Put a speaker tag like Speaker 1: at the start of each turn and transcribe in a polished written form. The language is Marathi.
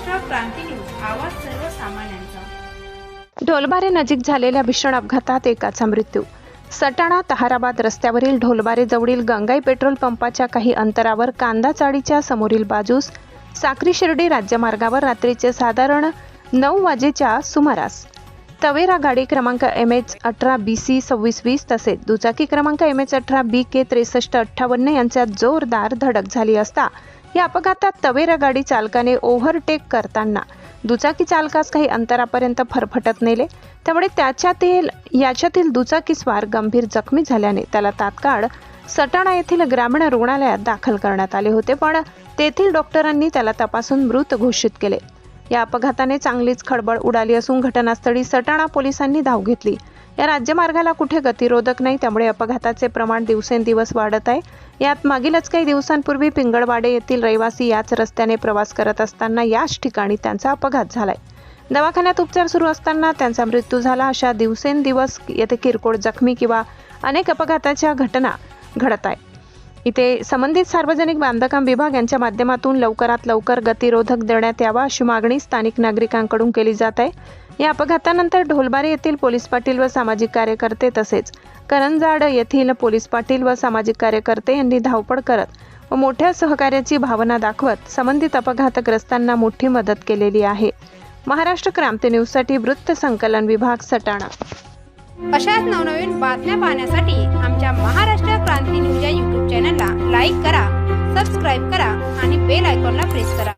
Speaker 1: महाराष्ट्र क्रांती न्यूज, आवाज सर्वसामान्यांचा।
Speaker 2: ढोलबारे नजीक झालेल्या भीषण अपघातात एकाचा मृत्यू। सटाणा ताहाराबाद रस्त्यावरील ढोलबारे जवळील गंगाई पेट्रोल पंपाच्या काही अंतरावर कांदा चाळीच्या समोरील बाजूस साक्री शिर्डी राज्यमार्गावर रात्रीचे साधारण 9 वाजेच्या सुमारास तवेरा गाडी क्रमांक MH18 BC 2620 तसेच दुचाकी क्रमांक MH18 BK 6358 यांच्यात जोरदार धडक झाली असता या अपघातात तवेरा गाडी चालकाने ओव्हरटेक करताना दुचाकी चालकास काही अंतरापर्यंत फरफटत नेले। त्यामुळे याच्यातील दुचाकीस्वार गंभीर जखमी झाल्याने त्याला तात्काळ सटाणा येथील ग्रामीण रुग्णालयात दाखल करण्यात आले होते, पण तेथील डॉक्टरांनी त्याला तपासून मृत घोषित केले। या अपघाताने चांगलीच खळबळ उडाली असून घटनास्थळी सटाणा पोलिसांनी धाव घेतली। या राज्यमार्गाला कुठे गतिरोधक नाही, त्यामुळे अपघाताचे प्रमाण दिवसेंदिवस वाढत आहे। यात मागीलच काही दिवसांपूर्वी पिंगळवाडे येथील रहिवासी याच रस्त्याने प्रवास करत असताना याच ठिकाणी त्यांचा अपघात झालाय। दवाखान्यात उपचार सुरू असताना त्यांचा मृत्यू झाला। अशा दिवसेंदिवस येथे किरकोळ जखमी किंवा अनेक अपघाताच्या घटना घडत आहेत। इथे संबंधित सार्वजनिक बांधकाम विभाग यांच्या माध्यमातून लवकरात लवकर गतिरोधक देण्यात यावा अशी मागणी स्थानिक नागरिकांकडून केली जात आहे। या अपघातानंतर ढोलबारे येथील पोलीस पाटील व सामाजिक कार्यकर्ते तसेच करंजाड येथील पोलीस पाटील व सामाजिक कार्यकर्ते यांनी धावपळ करत व मोठ्या सहकार्याची भावना दाखवत संबंधित अपघातग्रस्तांना मोठी मदत केलेली आहे। महाराष्ट्र क्रांती न्यूजसाठी वृत्त संकलन विभाग सटाणा।
Speaker 1: अशाच नवनवीन बातम्या पाहण्यासाठी आमच्या महाराष्ट्र क्रांती न्यूज या YouTube चॅनलला लाईक करा, सबस्क्राईब करा आणि बेल आयकॉनला प्रेस करा।